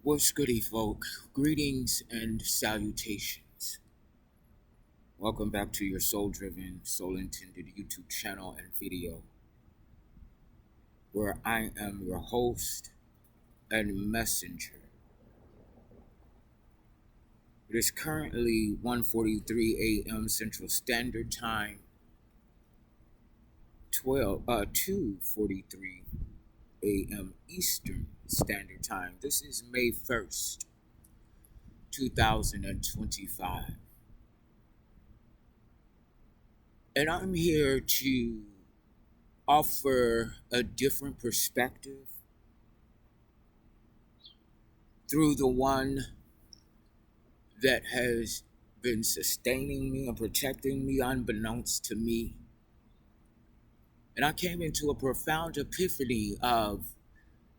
What's goody, folk? Greetings and salutations. Welcome back to your soul-driven, soul-intended YouTube channel and video, where I am your host and messenger. It is currently 1:43 a.m. Central Standard Time, 2:43 a.m. Eastern Standard Time. This is May 1st, 2025. And I'm here to offer a different perspective through the one that has been sustaining me and protecting me unbeknownst to me. And I came into a profound epiphany of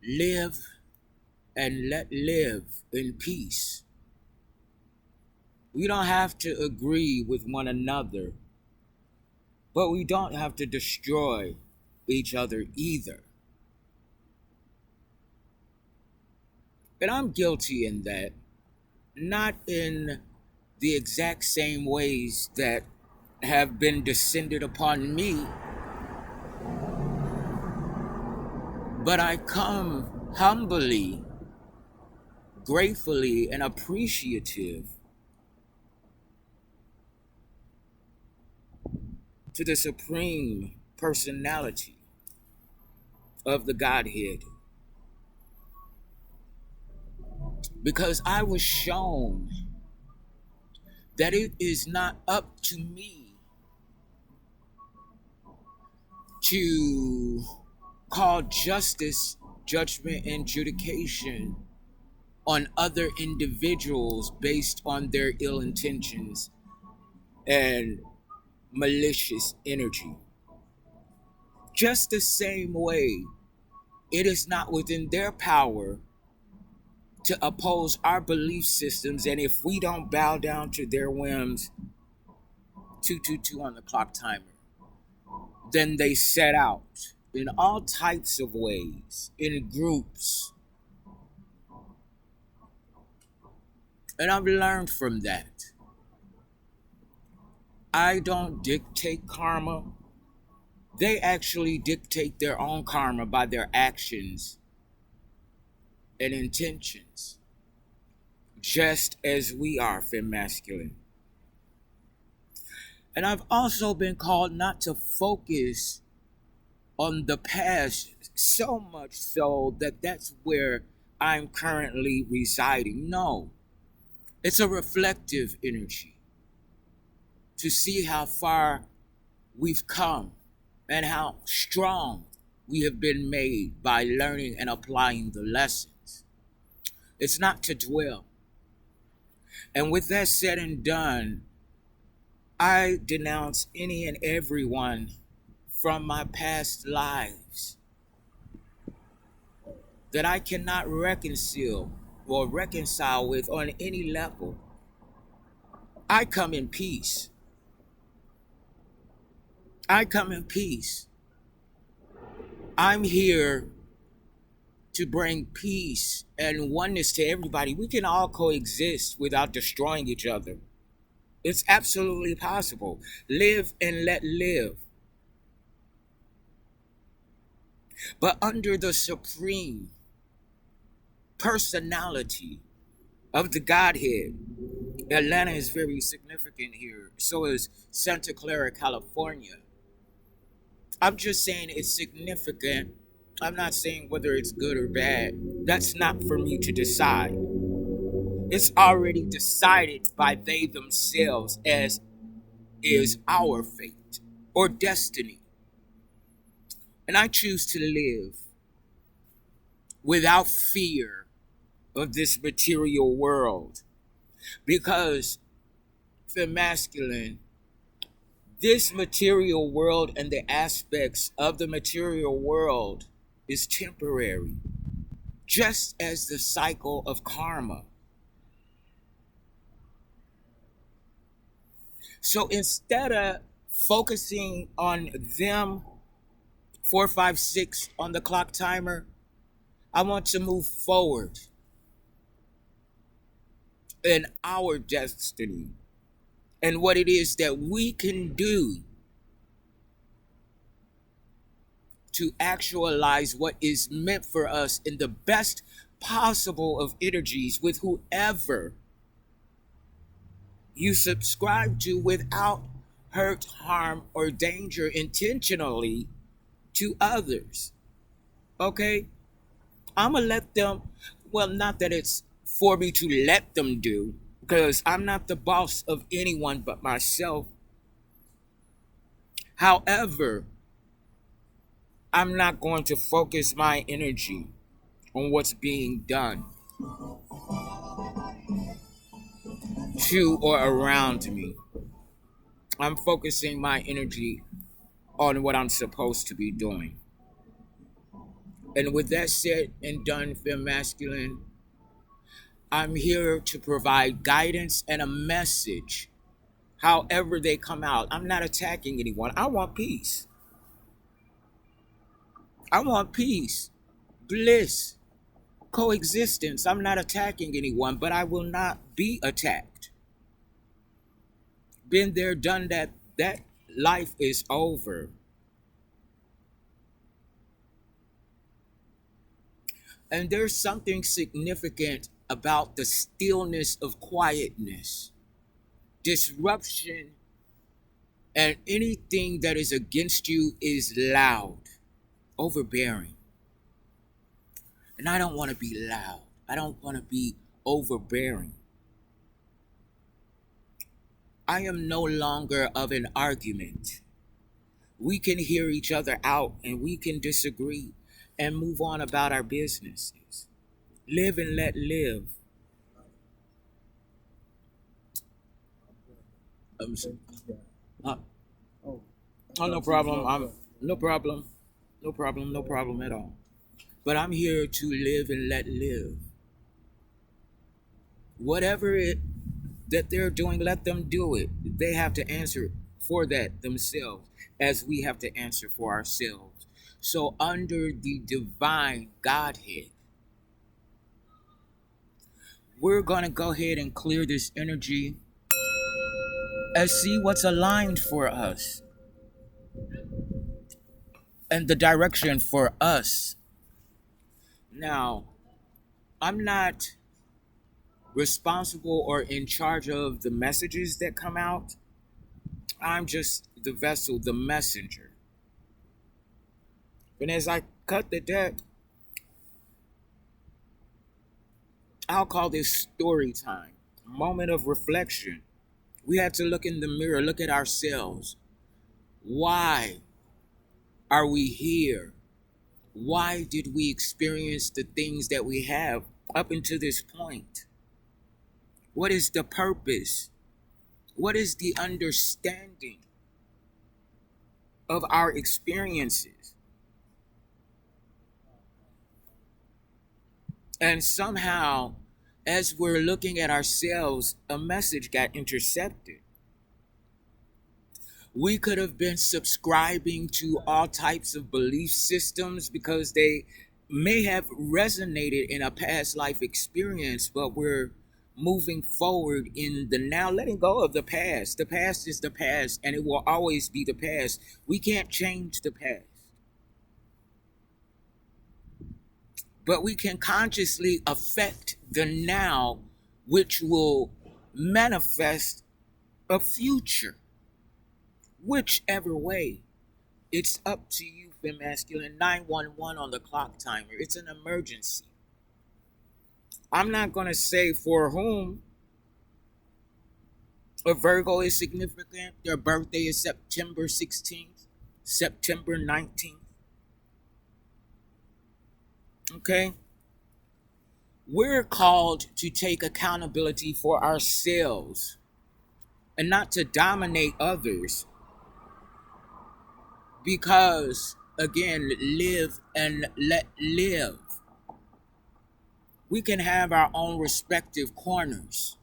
live and let live in peace. We don't have to agree with one another, but we don't have to destroy each other either. And I'm guilty in that, not in the exact same ways that have been descended upon me, but I come humbly, gratefully, and appreciative to the supreme personality of the Godhead, because I was shown that it is not up to me to call justice, judgment, and adjudication on other individuals based on their ill intentions and malicious energy. Just the same way, it is not within their power to oppose our belief systems, and if we don't bow down to their whims, 222 on the clock timer, then they set out in all types of ways, in groups. And I've learned from that. I don't dictate karma. They actually dictate their own karma by their actions and intentions, just as we are, femme masculine. And I've also been called not to focus on the past, so much so that that's where I'm currently residing. No, it's a reflective energy to see how far we've come and how strong we have been made by learning and applying the lessons. It's not to dwell. And with that said and done, I denounce any and everyone from my past lives that I cannot reconcile with on any level. I come in peace. I come in peace. I'm here to bring peace and oneness to everybody. We can all coexist without destroying each other. It's absolutely possible. Live and let live. But under the supreme personality of the Godhead, Atlanta is very significant here. So is Santa Clara, California. I'm just saying it's significant. I'm not saying whether it's good or bad. That's not for me to decide. It's already decided by they themselves, as is our fate or destiny. And I choose to live without fear of this material world, because for masculine, this material world and the aspects of the material world is temporary, just as the cycle of karma. So instead of focusing on them, 456 on the clock timer, I want to move forward in our destiny and what it is that we can do to actualize what is meant for us in the best possible of energies with whoever you subscribe to without hurt, harm, or danger intentionally to others. Okay? I'm going to let them, well, not that it's for me to let them do, because I'm not the boss of anyone but myself. However, I'm not going to focus my energy on what's being done to or around me. I'm focusing my energy on what I'm supposed to be doing. And with that said and done, Fem Masculine, I'm here to provide guidance and a message, however they come out. I'm not attacking anyone. I want peace. I want peace, bliss, coexistence. I'm not attacking anyone, but I will not be attacked. Been there, done that. That life is over. And there's something significant about the stillness of quietness. Disruption and anything that is against you is loud, overbearing. And I don't want to be loud. I don't want to be overbearing. I am no longer of an argument. We can hear each other out and we can disagree and move on about our businesses. Live and let live. Oh, no problem. No problem. No problem. No problem at all. But I'm here to live and let live. Whatever it that they're doing, let them do it. They have to answer for that themselves, as we have to answer for ourselves. So under the divine Godhead, we're going to go ahead and clear this energy and see what's aligned for us and the direction for us. Now, I'm not responsible or in charge of the messages that come out. I'm just the vessel, the messenger. And as I cut the deck, I'll call this story time, a moment of reflection. We have to look in the mirror, look at ourselves. Why are we here? Why did we experience the things that we have up until this point? What is the purpose? What is the understanding of our experiences? And somehow, as we're looking at ourselves, a message got intercepted. We could have been subscribing to all types of belief systems because they may have resonated in a past life experience, but we're moving forward in the now, letting go of the past. The past is the past, and it will always be the past. We can't change the past. But we can consciously affect the now, which will manifest a future. Whichever way, it's up to you, Fem Masculine. 911 on the clock timer. It's an emergency. I'm not going to say for whom. A Virgo is significant. Their birthday is September 16th, September 19th. Okay? We're called to take accountability for ourselves and not to dominate others. Because, again, live and let live. We can have our own respective corners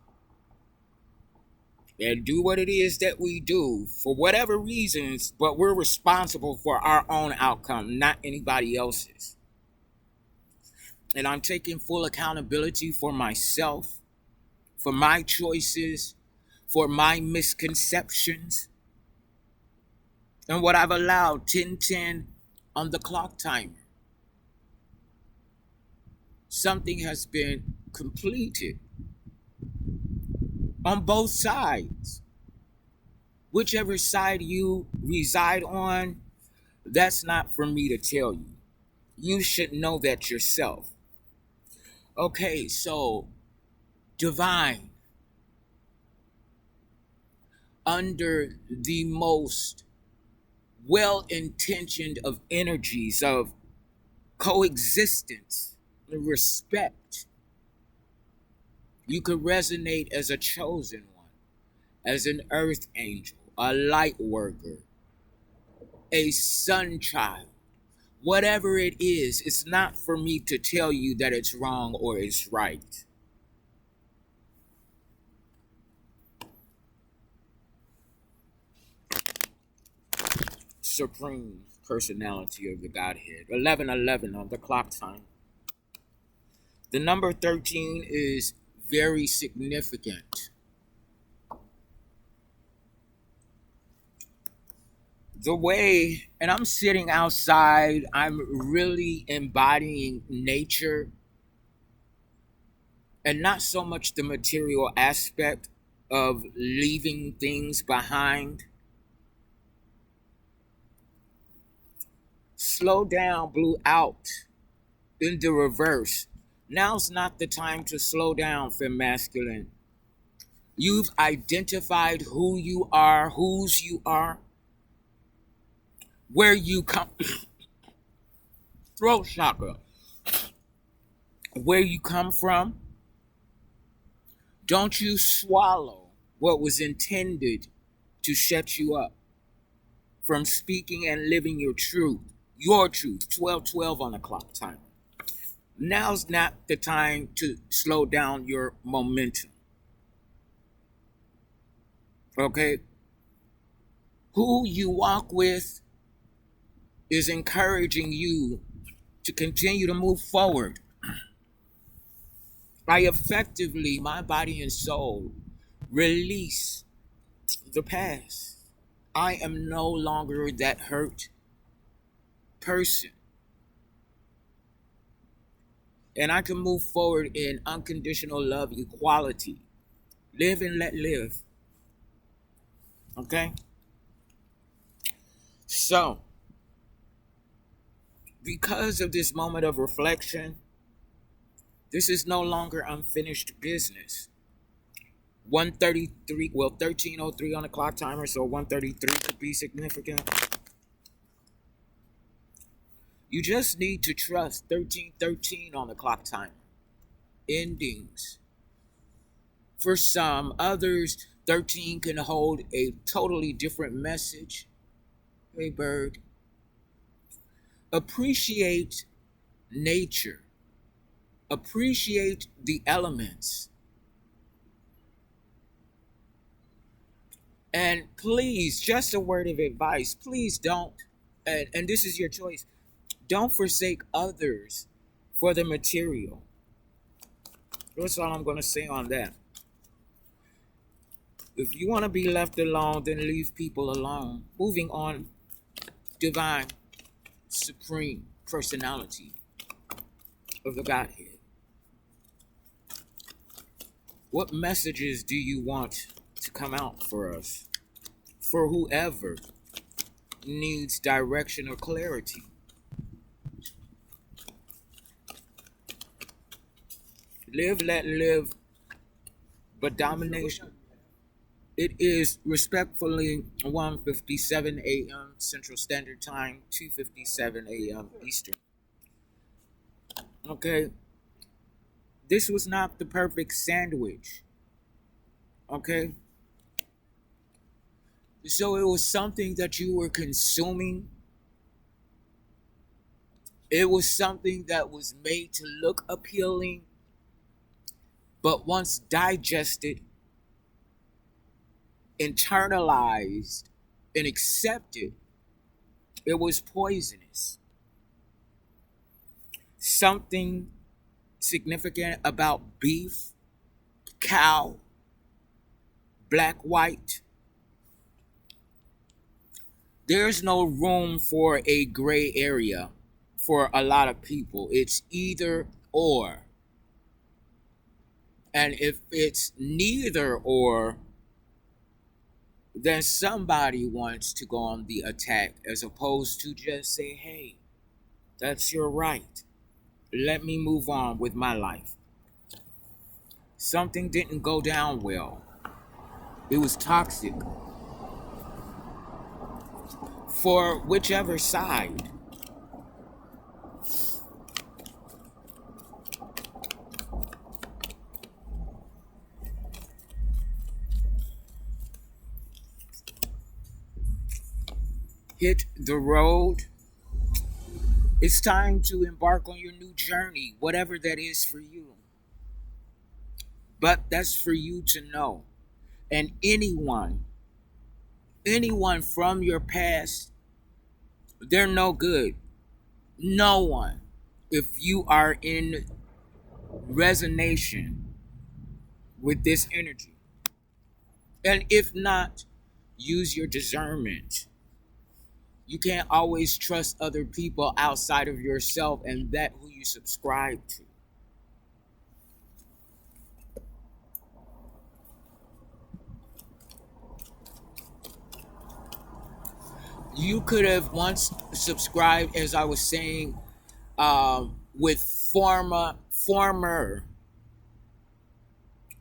and do what it is that we do for whatever reasons, but we're responsible for our own outcome, not anybody else's. And I'm taking full accountability for myself, for my choices, for my misconceptions, and what I've allowed. 10:10 on the clock timer. Something has been completed on both sides. Whichever side you reside on, that's not for me to tell you. You should know that yourself. Okay, so divine, under the most well intentioned of energies of coexistence and respect, you could resonate as a chosen one, as an earth angel, a light worker, a sun child. Whatever it is, it's not for me to tell you that it's wrong or it's right. Supreme personality of the Godhead. 11:11 on the clock time. The number 13 is very significant. The way, and I'm sitting outside, I'm really embodying nature and not so much the material aspect of leaving things behind. Slow down blew out in the reverse. Now's not the time to slow down, fem masculine. You've identified who you are, whose you are, where you come, throat chakra, where you come from. Don't you swallow what was intended to shut you up from speaking and living your truth. 12:12 on the clock time. Now's not the time to slow down your momentum. Okay? Who you walk with is encouraging you to continue to move forward. I effectively, my body and soul, release the past. I am no longer that hurt person. And I can move forward in unconditional love, equality. Live and let live. Okay? So, because of this moment of reflection, this is no longer unfinished business. 1:33, well, 13:03 on the clock timer, so 1:33 could be significant. You just need to trust 13:13 on the clock timer. Endings. For some, others, 13 can hold a totally different message. Hey, bird. Appreciate nature. Appreciate the elements. And please, just a word of advice, please don't, and this is your choice, don't forsake others for the material. That's all I'm going to say on that. If you want to be left alone, then leave people alone. Moving on, divine, supreme personality of the Godhead. What messages do you want to come out for us? For whoever needs direction or clarity. Live, let live, but domination. It is respectfully 1:57 a.m. Central Standard Time, 2:57 a.m. Eastern. Okay, this was not the perfect sandwich. Okay, so it was something that you were consuming. It was something that was made to look appealing, but once digested, internalized, and accepted, it was poisonous. Something significant about beef cow, black, white. There's no room for a gray area for a lot of people. It's either or. And if it's neither or, then somebody wants to go on the attack as opposed to just say, hey, that's your right. Let me move on with my life. Something didn't go down well. It was toxic for whichever side. Hit the road. It's time to embark on your new journey, whatever that is for you. But that's for you to know. And anyone from your past, they're no good. No one. If you are in resonation with this energy. And if not, use your discernment. You can't always trust other people outside of yourself and that who you subscribe to. You could have once subscribed, as I was saying, with former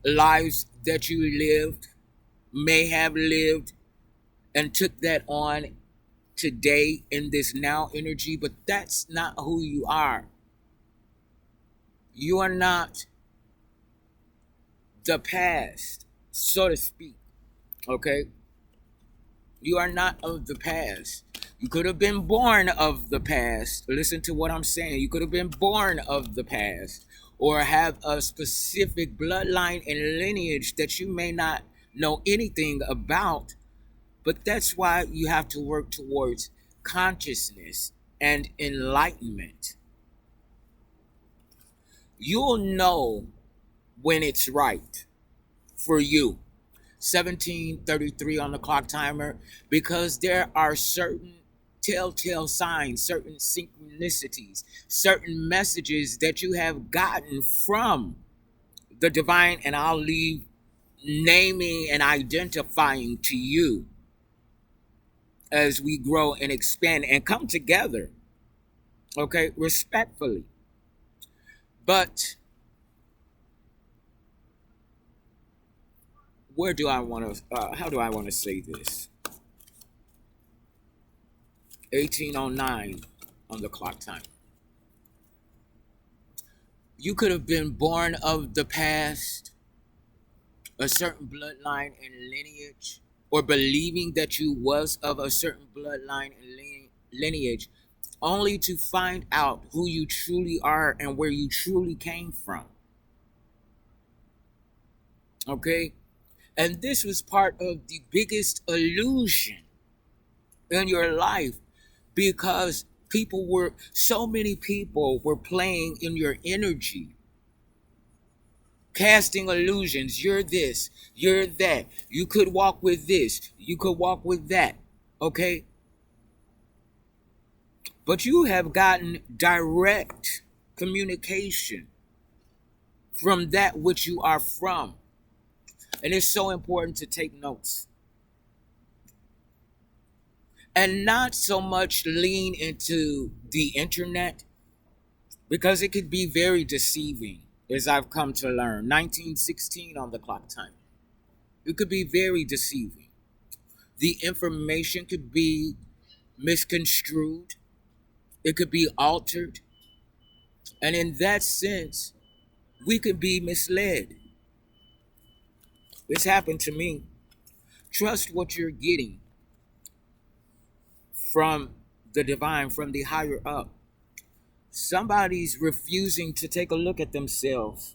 lives that you lived, may have lived, and took that on today in this now energy, but that's not who you are. You are not the past, so to speak. Okay? You are not of the past. You could have been born of the past. Listen to what I'm saying. You could have been born of the past or have a specific bloodline and lineage that you may not know anything about. But that's why you have to work towards consciousness and enlightenment. You'll know when it's right for you. 17:33 on the clock timer, because there are certain telltale signs, certain synchronicities, certain messages that you have gotten from the divine, and I'll leave naming and identifying to you as we grow and expand and come together, okay, respectfully. But where do I want to, how do I want to say this? 1809 on the clock time. You could have been born of the past, a certain bloodline and lineage, or believing that you was of a certain bloodline and lineage, only to find out who you truly are and where you truly came from. Okay? And this was part of the biggest illusion in your life, because so many people were playing in your energy, casting illusions. You're this, you're that. You could walk with this, you could walk with that. Okay? But you have gotten direct communication from that which you are from. And it's so important to take notes. And not so much lean into the internet, because it could be very deceiving, as I've come to learn. 1916 on the clock time. It could be very deceiving. The information could be misconstrued. It could be altered. And in that sense, we could be misled. This happened to me. Trust what you're getting from the divine, from the higher up. Somebody's refusing to take a look at themselves.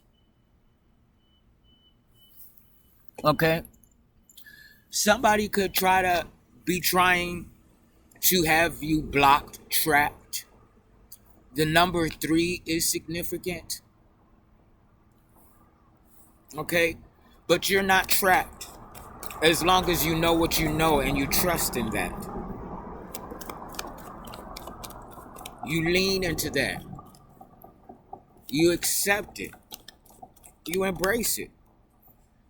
Okay? Somebody could be trying to have you blocked, trapped. The number 3 is significant. Okay? But you're not trapped as long as you know what you know and you trust in that. You lean into that. You accept it. You embrace it.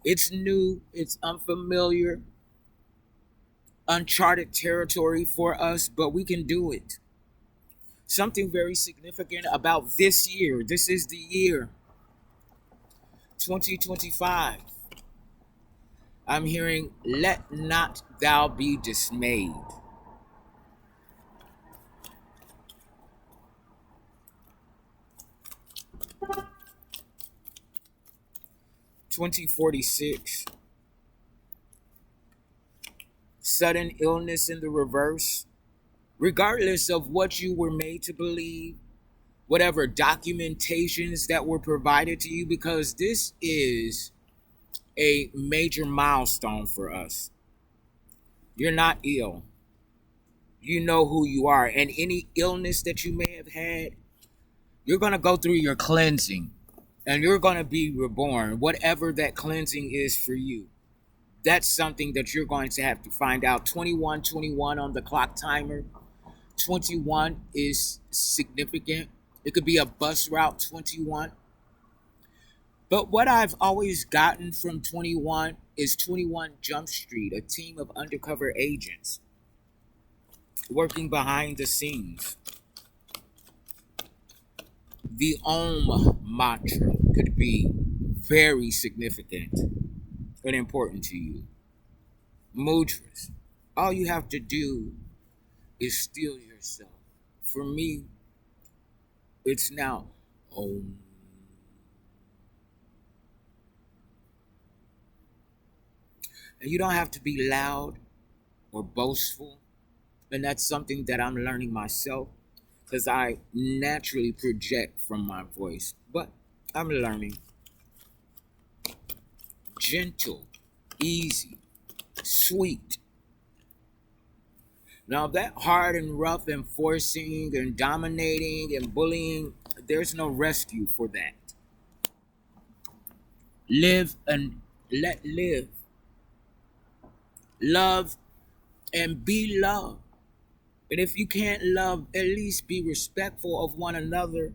It's new. It's unfamiliar. Uncharted territory for us, but we can do it. Something very significant about this year. This is the year 2025. I'm hearing, let not thou be dismayed. (2046). Sudden illness in the reverse. Regardless of what you were made to believe, whatever documentations that were provided to you, because this is a major milestone for us. You're not ill. You know who you are. And any illness that you may have had, you're going to go through your cleansing. And you're going to be reborn, whatever that cleansing is for you. That's something that you're going to have to find out. 2121 on the clock timer. 21 is significant. It could be a bus route 21. But what I've always gotten from 21 is 21 Jump Street, a team of undercover agents working behind the scenes. The Om mantra could be very significant and important to you. Mudras. All you have to do is still yourself. For me, it's now Om. And you don't have to be loud or boastful. And that's something that I'm learning myself, because I naturally project from my voice. But I'm learning. Gentle, easy, sweet. Now that hard and rough and forcing and dominating and bullying, there's no rescue for that. Live and let live. Love and be loved. And if you can't love, at least be respectful of one another.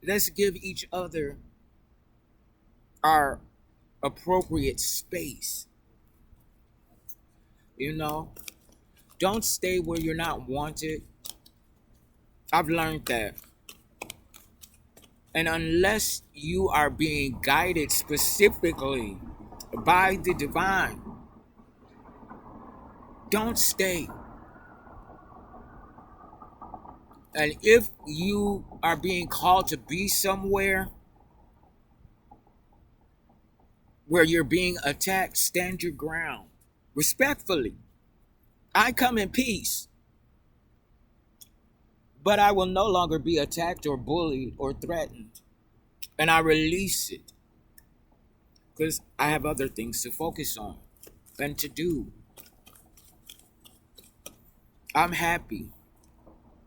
Let's give each other our appropriate space. You know, don't stay where you're not wanted. I've learned that. And unless you are being guided specifically by the divine, don't stay. And if you are being called to be somewhere where you're being attacked, stand your ground respectfully. I come in peace, but I will no longer be attacked or bullied or threatened. And I release it because I have other things to focus on and to do. I'm happy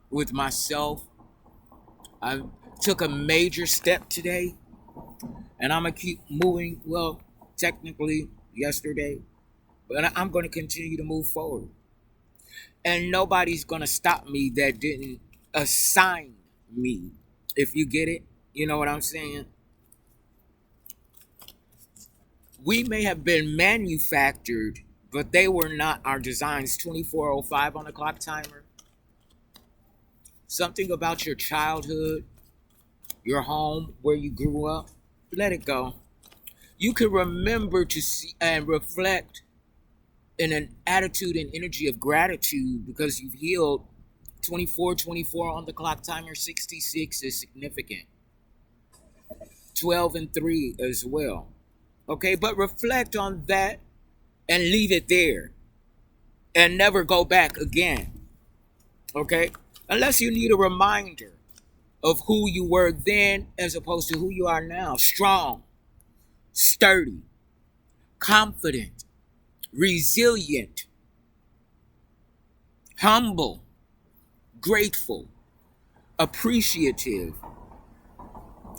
with myself. I took a major step today, and I'm going to keep moving. Well, technically yesterday, but I'm going to continue to move forward. And nobody's going to stop me that didn't assign me. If you get it, you know what I'm saying? We may have been manufactured, but they were not our designs. 2405 on the clock timer. Something about your childhood, your home, where you grew up, let it go. You can remember to see and reflect in an attitude and energy of gratitude because you've healed. 2424 on the clock timer. 66 is significant. 12 and 3 as well. Okay, but reflect on that and leave it there and never go back again. Okay, unless you need a reminder of who you were then as opposed to who you are now. Strong, sturdy, confident, resilient, humble, grateful, appreciative,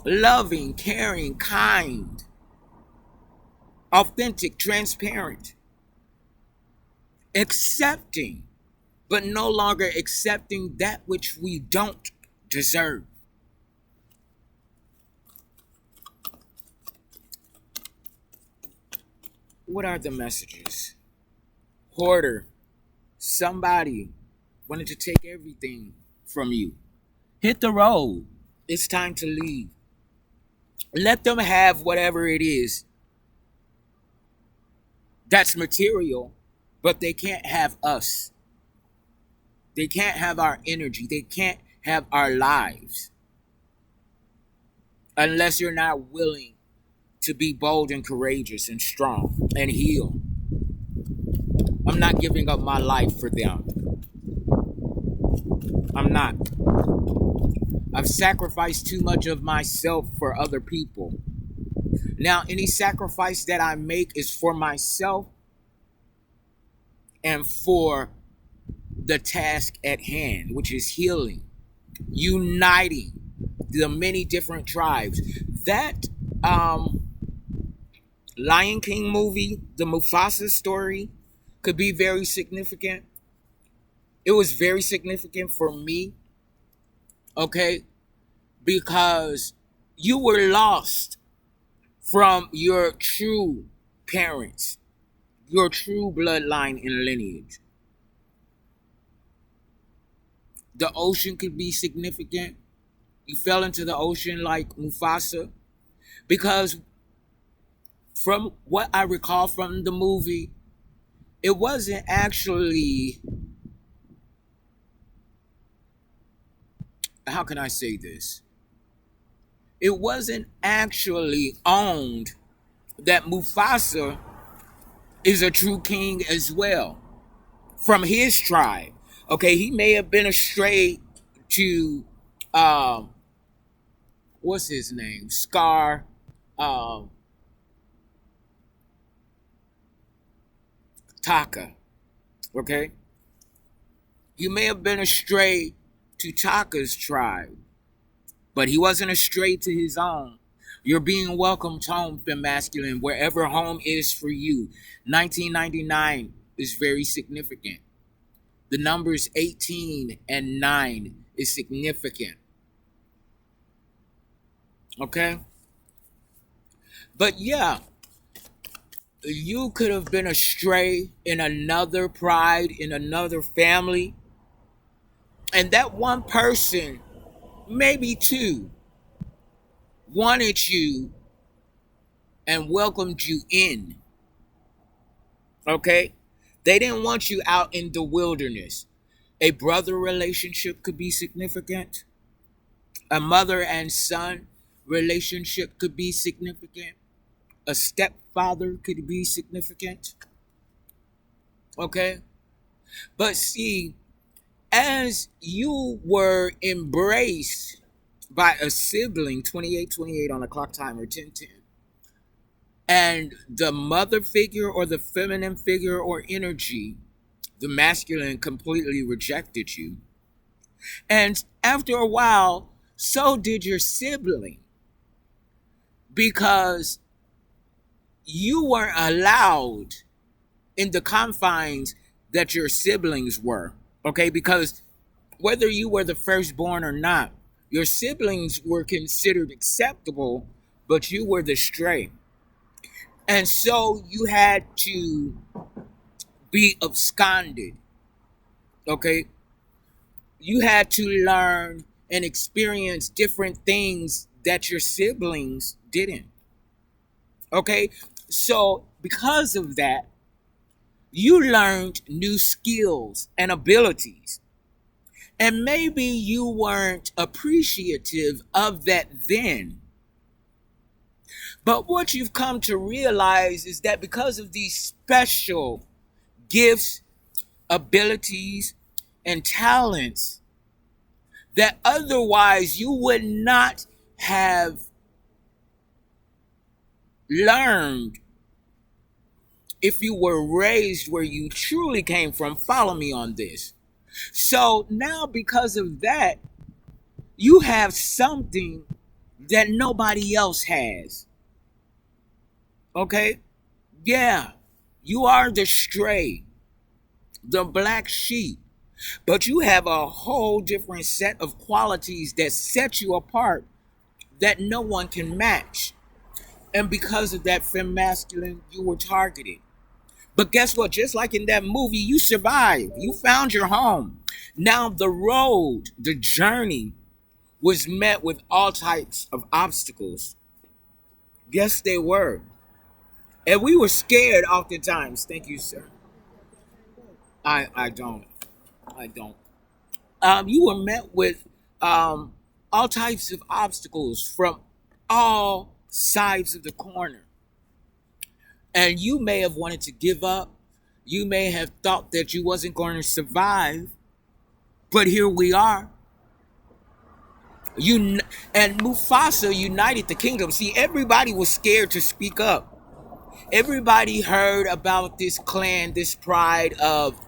loving, caring, kind. authentic, transparent, accepting, but no longer accepting that which we don't deserve. What are the messages? Hoarder, somebody wanted to take everything from you. Hit the road. It's time to leave. Let them have whatever it is that's material, but they can't have us. They can't have our energy. They can't have our lives unless you're not willing to be bold and courageous and strong and heal. I'm not giving up my life for them. I'm not. I've sacrificed too much of myself for other people. Now, any sacrifice that I make is for myself and for the task at hand, which is healing, uniting the many different tribes. That Lion King movie, the Mufasa story, could be very significant. It was very significant for me, okay, because you were lost from your true parents, your true bloodline and lineage. The ocean could be significant. You fell into the ocean like Mufasa, because from what I recall from the movie, it wasn't actually, how can I say this? It wasn't actually owned that Mufasa is a true king as well from his tribe. Okay, he may have been astray to what's his name? Scar, Taka. Okay? You may have been astray to Taka's tribe, but he wasn't astray to his own. You're being welcomed home, Femme Masculine, wherever home is for you. 1999 is very significant. The numbers 18 and 9 is significant. Okay? But yeah, you could have been astray in another pride, in another family. And that one person, maybe two, wanted you and welcomed you in. Okay? They didn't want you out in the wilderness. A brother relationship could be significant. A mother and son relationship could be significant. A stepfather could be significant. Okay? But see, as you were embraced by a sibling, 2828 on the clock timer, 1010, and the mother figure or the feminine figure or energy, the masculine, completely rejected you. And after a while, so did your sibling, because you weren't allowed in the confines that your siblings were. Okay, because whether you were the firstborn or not, your siblings were considered acceptable, but you were the stray. And so you had to be absconded. Okay? You had to learn and experience different things that your siblings didn't. Okay? So because of that, you learned new skills and abilities. And maybe you weren't appreciative of that then. But what you've come to realize is that because of these special gifts, abilities, and talents, that otherwise you would not have learned if you were raised where you truly came from. Follow me on this. So now, because of that, you have something that nobody else has. Okay? Yeah, you are the stray, the black sheep, but you have a whole different set of qualities that set you apart that no one can match. And because of that femme masculine, you were targeted. But guess what? Just like in that movie, you survived. You found your home. Now the road, the journey was met with all types of obstacles. Yes, they were. And we were scared oftentimes. Thank you, sir. I don't. I don't. You were met with all types of obstacles from all sides of the corner. And you may have wanted to give up. You may have thought that you wasn't going to survive. But here we are. You and Mufasa united the kingdom. See, everybody was scared to speak up. Everybody heard about this clan, this pride of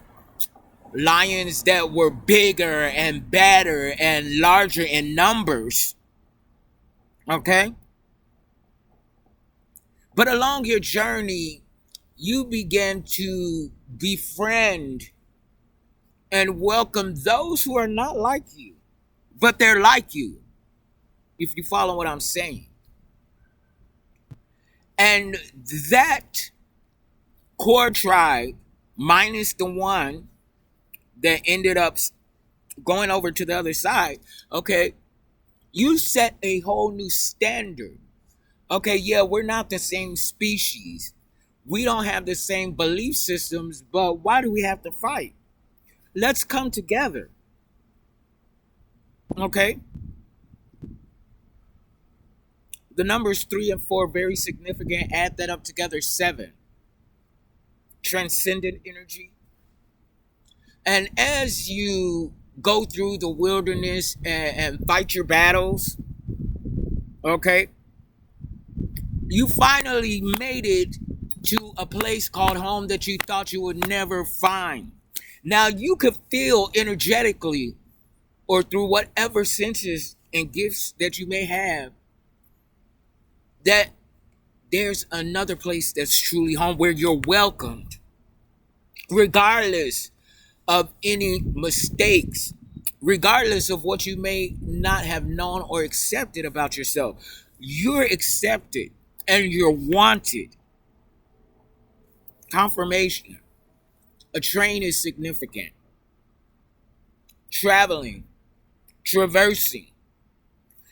lions that were bigger and badder and larger in numbers. Okay? But along your journey, you began to befriend and welcome those who are not like you, but they're like you, if you follow what I'm saying. And that core tribe, minus the one that ended up going over to the other side, okay, you set a whole new standard. Okay, yeah, we're not the same species. We don't have the same belief systems, but why do we have to fight? Let's come together. Okay? The numbers 3 and 4, very significant. Add that up together, 7. Transcendent energy. And as you go through the wilderness and fight your battles, okay, you finally made it to a place called home that you thought you would never find. Now you could feel energetically or through whatever senses and gifts that you may have that there's another place that's truly home where you're welcomed, regardless of any mistakes, regardless of what you may not have known or accepted about yourself. You're accepted and you're wanted. Confirmation. A train is significant. Traveling, traversing,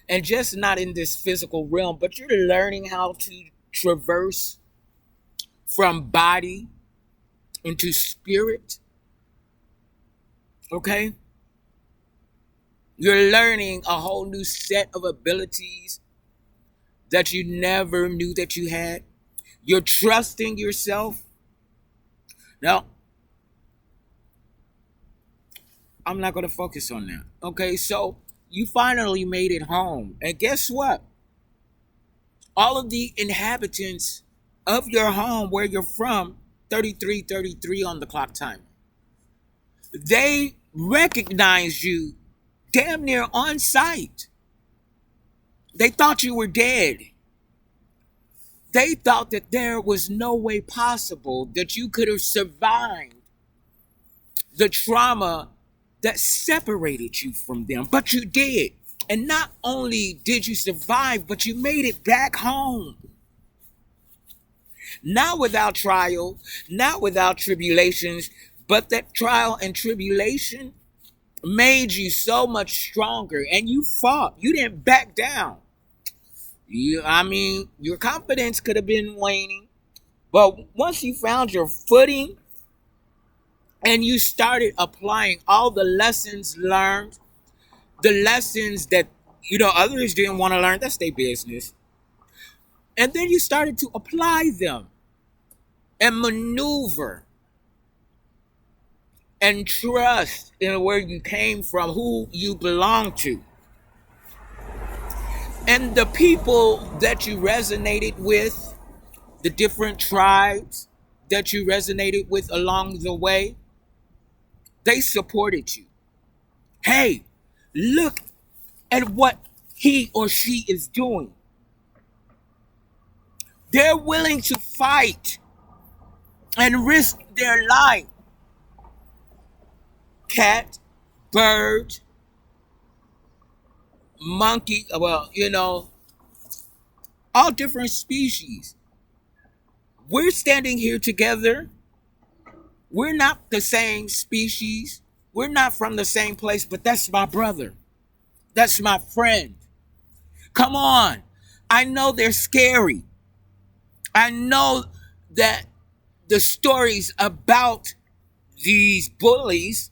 and just not in this physical realm, but you're learning how to traverse from body into spirit. Okay? You're learning a whole new set of abilities that you never knew that you had. You're trusting yourself. Now, I'm not going to focus on that. Okay, so you finally made it home. And guess what? All of the inhabitants of your home, where you're from, 33 on the clock time, they recognized you damn near on sight. They thought you were dead. They thought that there was no way possible that you could have survived the trauma that separated you from them, but you did. And not only did you survive, but you made it back home. Not without trial, not without tribulations, but that trial and tribulation made you so much stronger. And you fought. You didn't back down. Your confidence could have been waning, but once you found your footing and you started applying all the lessons learned, the lessons that others didn't want to learn, that's their business, and then you started to apply them and maneuver and trust in where you came from, who you belong to. And the people that you resonated with, the different tribes that you resonated with along the way, they supported you. Hey, look at what he or she is doing. They're willing to fight and risk their life. Cat, bird, monkey, well, all different species. We're standing here together. We're not the same species. We're not from the same place, but that's my brother. That's my friend. Come on. I know they're scary. I know that the stories about these bullies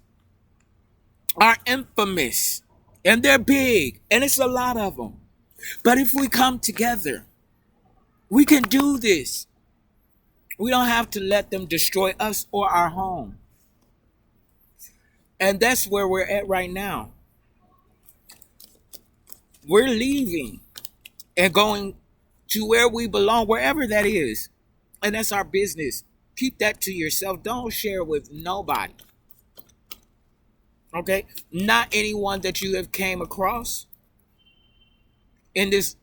are infamous and they're big and it's a lot of them. But if we come together, we can do this. We don't have to let them destroy us or our home. And that's where we're at right now. We're leaving and going to where we belong, wherever that is. And that's our business. Keep that to yourself. Don't share with nobody. Okay? Not anyone that you have came across in this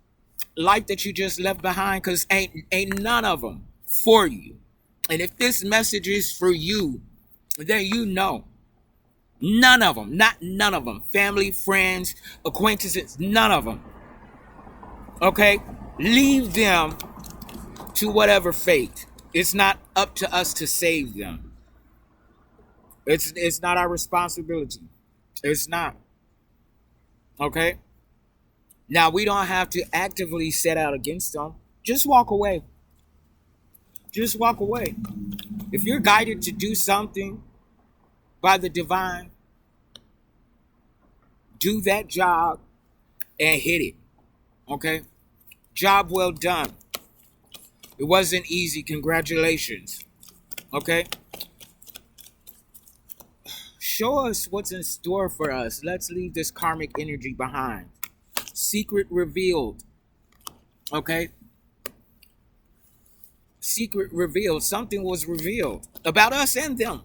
life that you just left behind, because ain't none of them for you. And if this message is for you, then you know. None of them. Not none of them. Family, friends, acquaintances, none of them. Okay? Leave them to whatever fate. It's not up to us to save them. It's not our responsibility. It's not. Okay? Now, we don't have to actively set out against them. Just walk away. Just walk away. If you're guided to do something by the divine, do that job and hit it. Okay? Job well done. It wasn't easy. Congratulations. Okay? Show us what's in store for us. Let's leave this karmic energy behind. Secret revealed. Okay? Secret revealed. Something was revealed about us and them.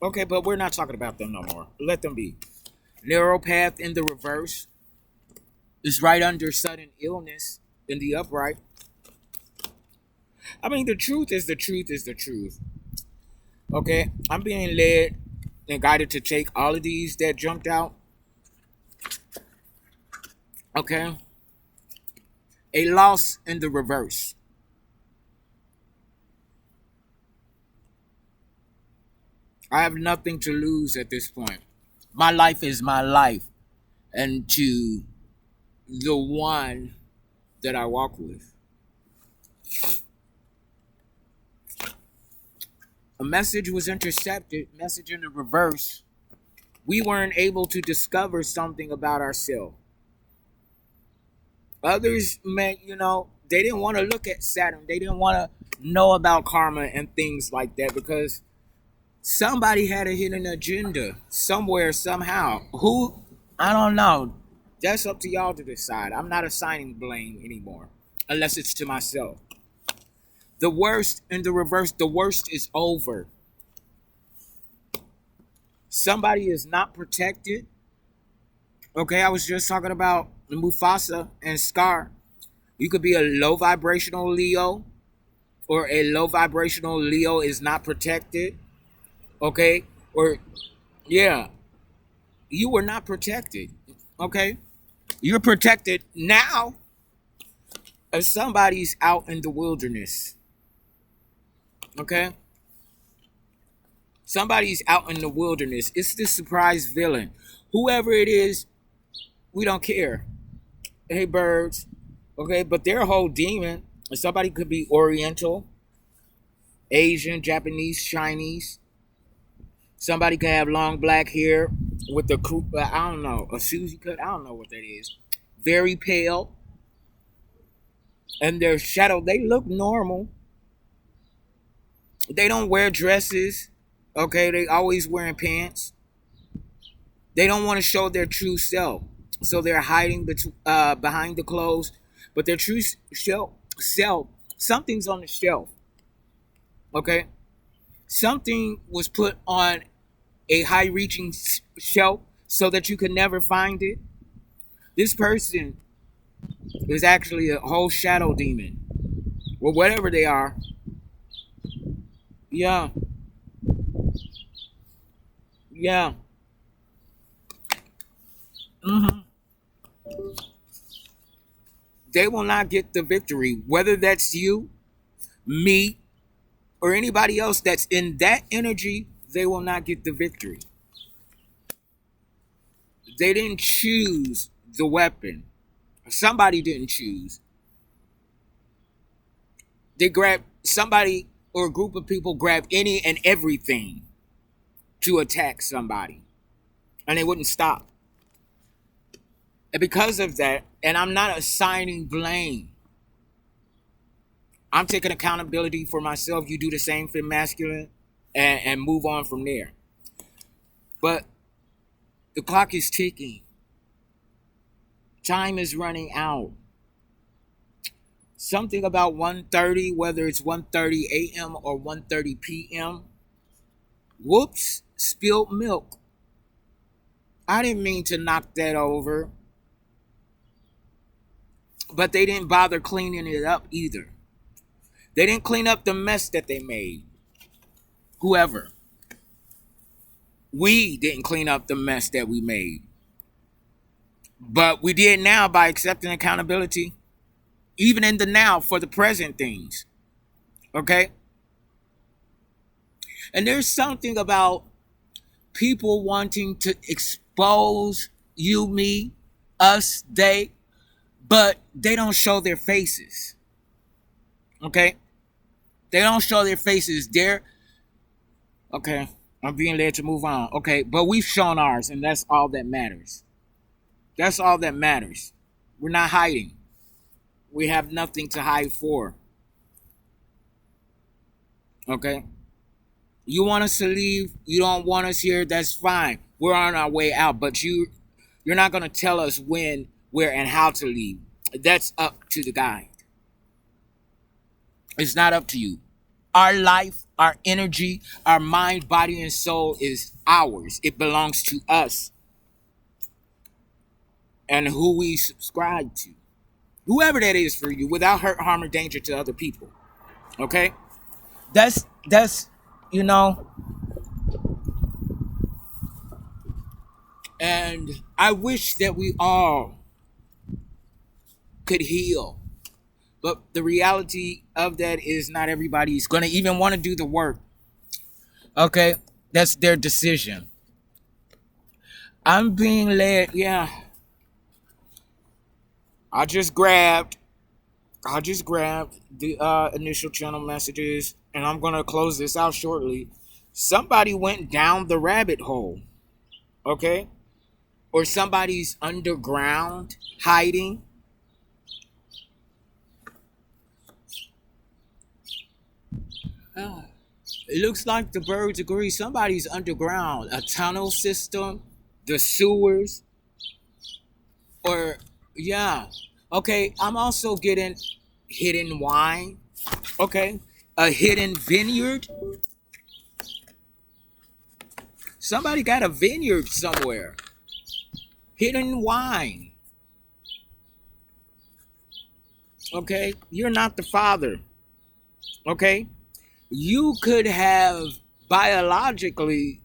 Okay, but we're not talking about them no more. Let them be. Narrow path in the reverse is right under sudden illness in the upright. I mean, the truth is the truth is the truth. Okay, I'm being led and guided to take all of these that jumped out. Okay. A loss in the reverse. I have nothing to lose at this point. My life is my life. And to the one that I walk with. A message was intercepted, message in the reverse. We weren't able to discover something about ourselves. Others may, they didn't want to look at Saturn. They didn't want to know about karma and things like that because somebody had a hidden agenda somewhere, somehow. Who? I don't know. That's up to y'all to decide. I'm not assigning blame anymore, unless it's to myself. The worst in the reverse, the worst is over. Somebody is not protected. Okay, I was just talking about Mufasa and Scar. You could be a low vibrational Leo, or a low vibrational Leo is not protected. Okay, or yeah, you were not protected. Okay, you're protected now if somebody's out in the wilderness. Okay, somebody's out in the wilderness. It's the surprise villain. Whoever it is, we don't care. Hey, birds. Okay, but they're a whole demon. Somebody could be Oriental, Asian, Japanese, Chinese. Somebody could have long black hair with a I don't know, a Susie cut. I don't know what that is. Very pale. And their shadow, they look normal. They don't wear dresses. Okay, they always wearing pants. They don't want to show their true self. So they're hiding behind the clothes. But their true self, something's on the shelf. Okay? Something was put on a high-reaching shelf so that you could never find it. This person is actually a whole shadow demon. Or whatever they are. Yeah. Yeah. Hmm. They will not get the victory, whether that's you, me, or anybody else that's in that energy. They will not get the victory. They didn't choose the weapon. Somebody didn't choose. They grabbed somebody, or a group of people grabbed any and everything to attack somebody, and they wouldn't stop. And because of that, and I'm not assigning blame, I'm taking accountability for myself. You do the same for masculine, and move on from there. But the clock is ticking. Time is running out. Something about 1:30, whether it's 1:30 a.m. or 1:30 p.m. Whoops, spilled milk. I didn't mean to knock that over, but they didn't bother cleaning it up either. They didn't clean up the mess that they made. Whoever. We didn't clean up the mess that we made. But we did now by accepting accountability, even in the now for the present things. Okay? And there's something about people wanting to expose you, me, us, they, but they don't show their faces. Okay? They don't show their faces. They're okay. I'm being led to move on. Okay, but we've shown ours, and that's all that matters. That's all that matters. We're not hiding. We have nothing to hide for. Okay? You want us to leave, you don't want us here, that's fine. We're on our way out, but you're not gonna tell us when, where, and how to leave. That's up to the guide. It's not up to you. Our life, our energy, our mind, body, and soul is ours. It belongs to us. And who we subscribe to. Whoever that is for you, without hurt, harm, or danger to other people. Okay? That's you know, and I wish that we all could heal. But the reality of that is not everybody's going to even want to do the work. Okay? That's their decision. I'm being led, yeah. I just grabbed the initial channel messages, and I'm going to close this out shortly. Somebody went down the rabbit hole. Okay? Or somebody's underground hiding. Oh, it looks like the birds agree. Somebody's underground, a tunnel system, the sewers, or yeah. Okay, I'm also getting hidden wine. Okay, a hidden vineyard. Somebody got a vineyard somewhere. Hidden wine. Okay, you're not the father. Okay, you could have biologically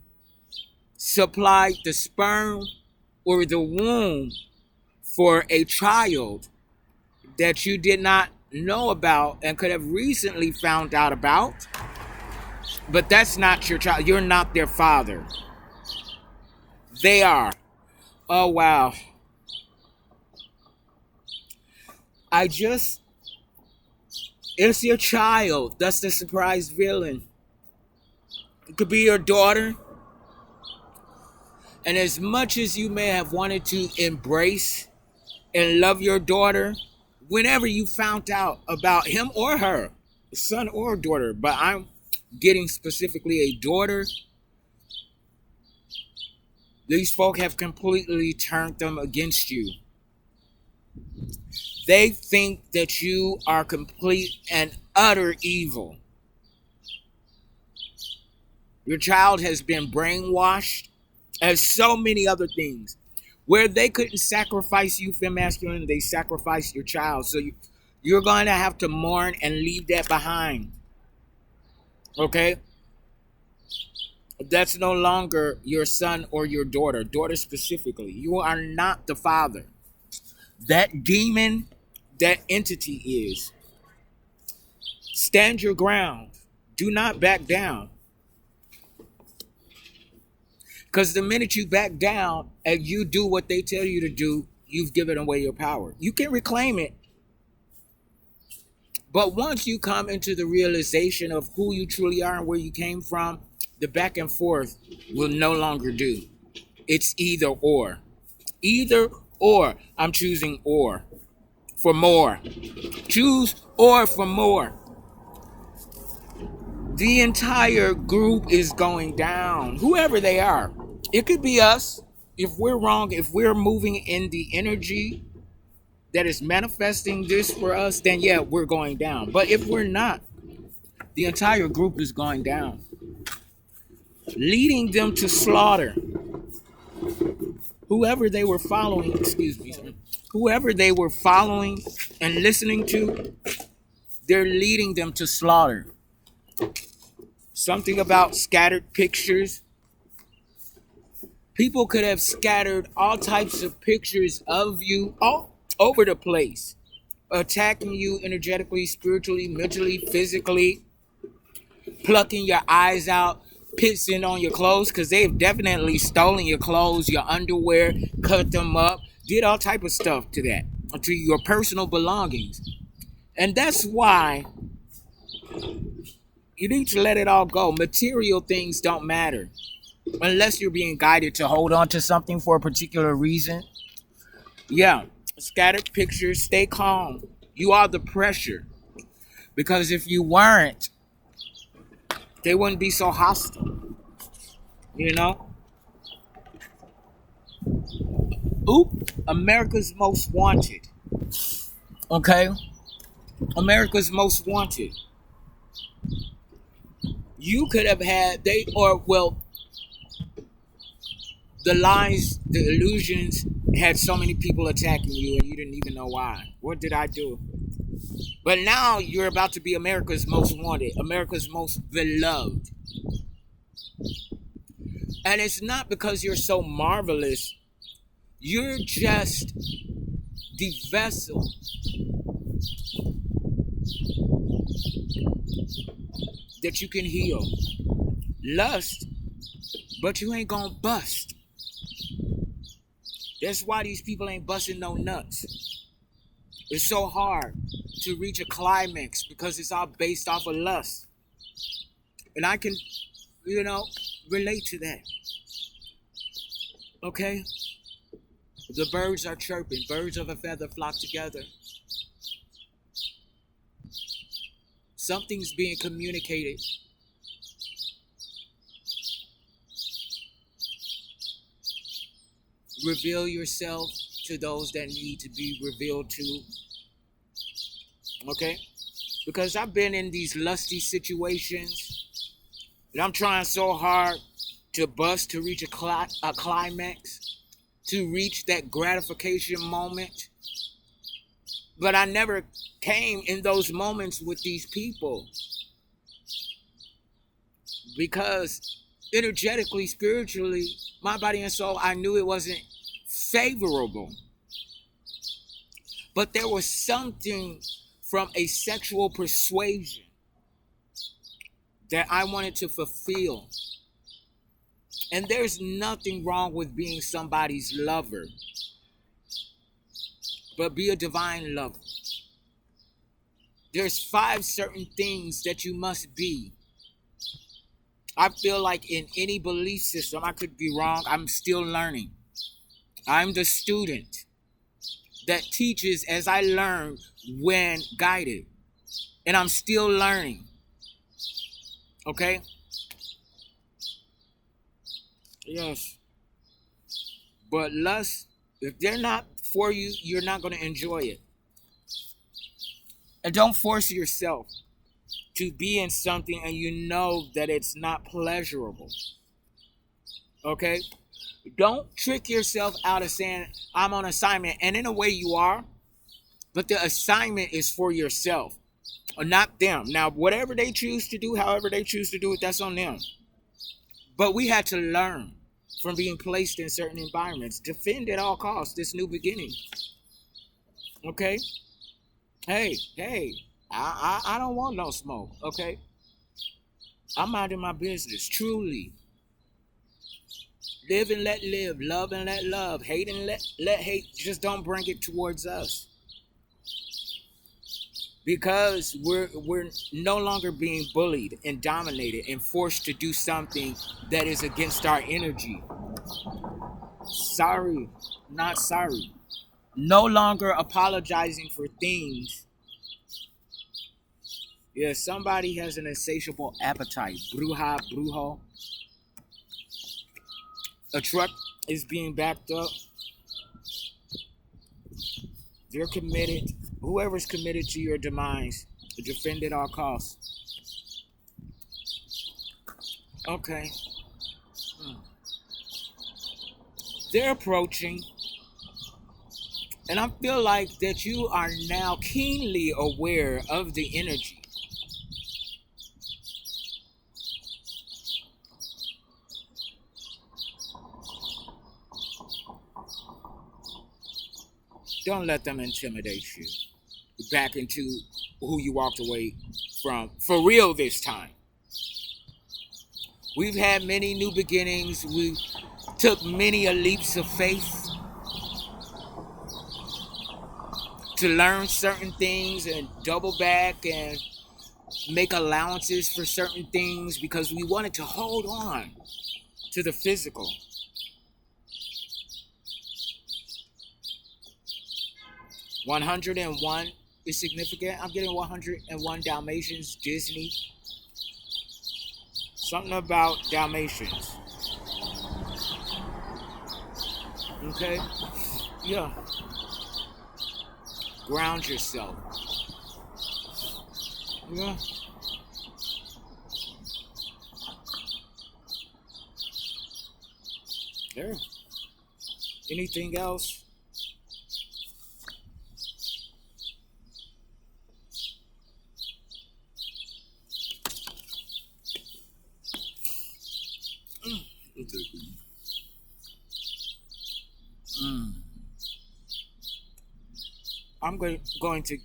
supplied the sperm or the womb for a child that you did not know about and could have recently found out about, but that's not your child. You're not their father. They are. Oh, wow. It's your child. That's the surprise villain. It could be your daughter. And as much as you may have wanted to embrace and love your daughter, whenever you found out about him or her, son or daughter, but I'm getting specifically a daughter, these folk have completely turned them against you. They think that you are complete and utter evil. Your child has been brainwashed, as so many other things. Where they couldn't sacrifice you for masculine, they sacrificed your child. So you're going to have to mourn and leave that behind. Okay? That's no longer your son or your daughter, daughter specifically. You are not the father. That demon, that entity is. Stand your ground. Do not back down. Because the minute you back down and you do what they tell you to do, you've given away your power. You can reclaim it. But once you come into the realization of who you truly are and where you came from, the back and forth will no longer do. It's either or. Either or. I'm choosing or for more. Choose or for more. The entire group is going down, whoever they are. It could be us. If we're wrong, if we're moving in the energy that is manifesting this for us, then yeah, we're going down. But if we're not, the entire group is going down, leading them to slaughter. Whoever they were following, whoever they were following and listening to, they're leading them to slaughter. Something about scattered pictures. People could have scattered all types of pictures of you all over the place, attacking you energetically, spiritually, mentally, physically, plucking your eyes out, pissing on your clothes, because they've definitely stolen your clothes, your underwear, cut them up, did all type of stuff to that, to your personal belongings. And that's why you need to let it all go. Material things don't matter unless you're being guided to hold on to something for a particular reason. Yeah, scattered pictures, stay calm. You are the pressure. Because if you weren't, they wouldn't be so hostile. You know? Oop, America's Most Wanted. Okay? America's Most Wanted. You could have had, the lies, the illusions had so many people attacking you and you didn't even know why. What did I do? But now you're about to be America's Most Wanted, America's Most Beloved. And it's not because you're so marvelous. You're just the vessel that you can heal. Lust, but you ain't gonna bust. That's why these people ain't busting no nuts. It's so hard to reach a climax because it's all based off of lust. And I can, relate to that. Okay? The birds are chirping. Birds of a feather flock together. Something's being communicated. Reveal yourself to those that need to be revealed to. Okay? Because I've been in these lusty situations and I'm trying so hard to bust, to reach a climax, to reach that gratification moment. But I never came in those moments with these people. Because energetically, spiritually, my body and soul, I knew it wasn't favorable. But there was something from a sexual persuasion that I wanted to fulfill. And there's nothing wrong with being somebody's lover. But be a divine lover. There's 5 certain things that you must be. I feel like in any belief system, I could be wrong, I'm still learning. I'm the student that teaches as I learn when guided. And I'm still learning. Okay? Yes. But lust, if they're not for you, you're not going to enjoy it. And don't force yourself to be in something and you know that it's not pleasurable. Okay? Don't trick yourself out of saying, I'm on assignment. And in a way you are, but the assignment is for yourself, or not them. Now, whatever they choose to do, however they choose to do it, that's on them. But we had to learn from being placed in certain environments. Defend at all costs this new beginning. Okay? Hey, I don't want no smoke, okay? I'm minding my business, truly. Live and let live, love and let love, hate and let hate. Just don't bring it towards us. Because we're no longer being bullied and dominated and forced to do something that is against our energy. Sorry, not sorry. No longer apologizing for things. Yeah, somebody has an insatiable appetite. Brujo. A truck is being backed up. They're committed. Whoever's committed to your demise, defend at all costs. Okay. They're approaching. And I feel like that you are now keenly aware of the energy. Don't let them intimidate you back into who you walked away from. For real this time. We've had many new beginnings. We took many leaps of faith to learn certain things and double back and make allowances for certain things because we wanted to hold on to the physical. $101 is significant. I'm getting 101 Dalmatians, Disney. Something about Dalmatians. Okay? Yeah. Ground yourself. Yeah. There. Anything else? I'm going to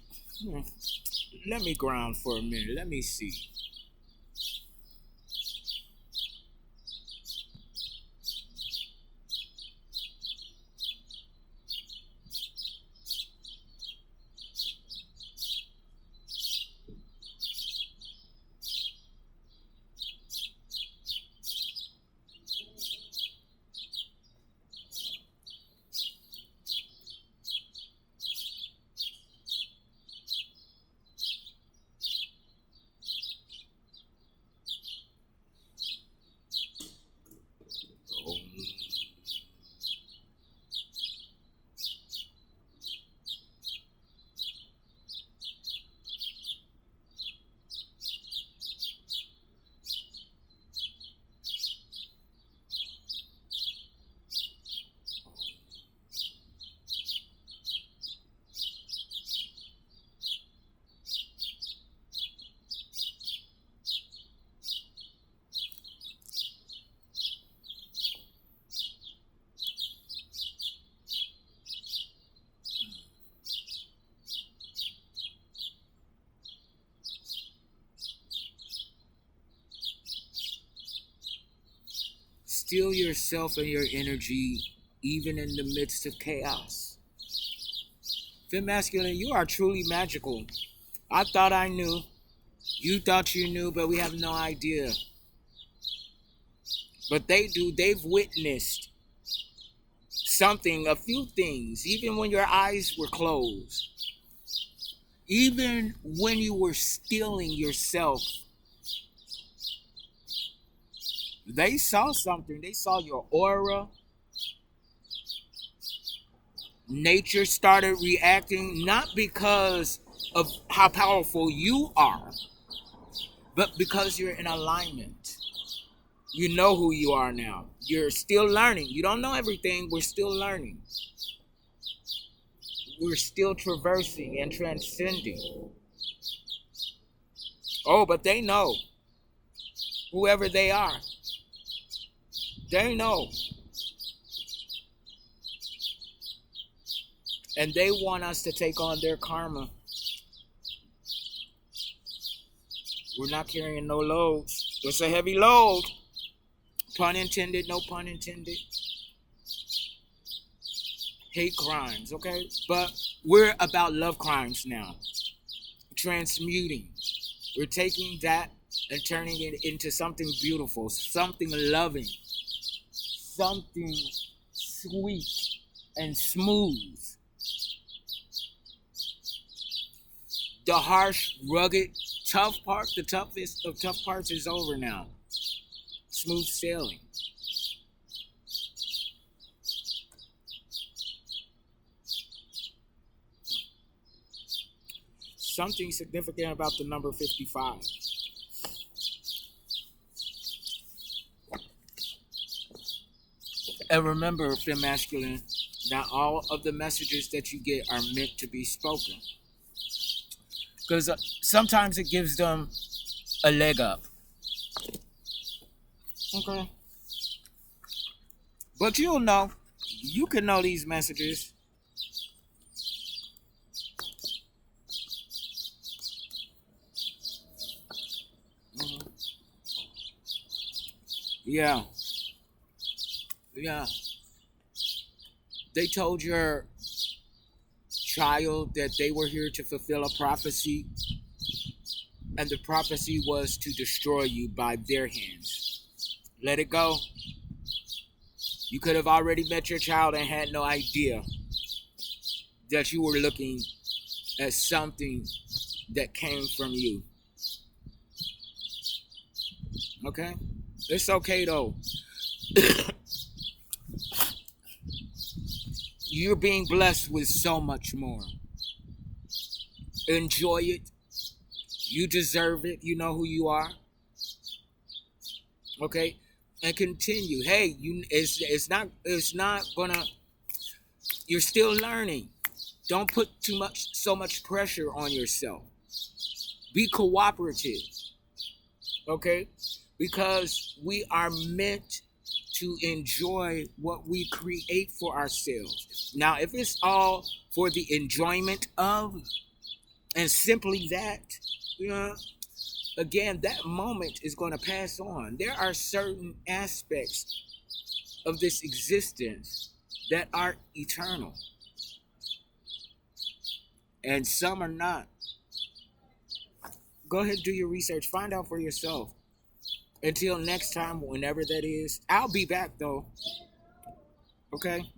let me ground for a minute. Let me see. Steel yourself and your energy even in the midst of chaos. Femme masculine, you are truly magical. I thought I knew. You thought you knew, but we have no idea. But they do. They've witnessed something, a few things, even when your eyes were closed. Even when you were stealing yourself. They saw something. They saw your aura. Nature started reacting not because of how powerful you are, but because you're in alignment. You know who you are now. You're still learning. You don't know everything. We're still learning. We're still traversing and transcending. Oh, but they know. Whoever they are. They know. And they want us to take on their karma. We're not carrying no loads. It's a heavy load. Pun intended, no pun intended. Hate crimes, okay? But we're about love crimes now. Transmuting. We're taking that and turning it into something beautiful, something loving, something sweet and smooth. The harsh, rugged, tough part, the toughest of tough parts is over now. Smooth sailing. Something significant about the number 55. And remember, Femme Masculine, not all of the messages that you get are meant to be spoken. Because sometimes it gives them a leg up. Okay. But you'll know. You can know these messages. Mm-hmm. Yeah. Yeah. They told your child that they were here to fulfill a prophecy, and the prophecy was to destroy you by their hands. Let it go. You could have already met your child and had no idea that you were looking at something that came from you. Okay? It's okay though. You're being blessed with so much more. Enjoy it. You deserve it. You know who you are. Okay? And continue. Hey, it's not gonna, you're still learning. Don't put so much pressure on yourself. Be cooperative. Okay? Because we are meant to enjoy what we create for ourselves. Now, if it's all for the enjoyment of, and simply that, you know, again, that moment is going to pass on. There are certain aspects of this existence that are eternal, and some are not. Go ahead and do your research. Find out for yourself. Until next time, whenever that is, I'll be back though. Okay?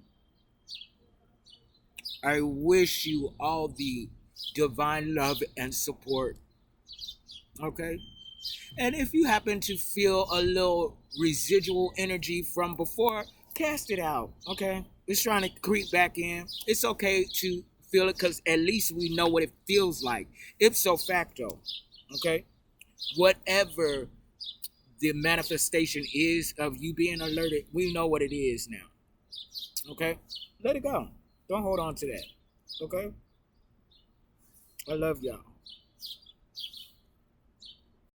I wish you all the divine love and support. Okay? And if you happen to feel a little residual energy from before, cast it out. Okay? It's trying to creep back in. It's okay to feel it because at least we know what it feels like. Ipso facto. Okay? Whatever the manifestation is of you being alerted, we know what it is now. Okay? Let it go. Don't hold on to that. Okay? I love y'all.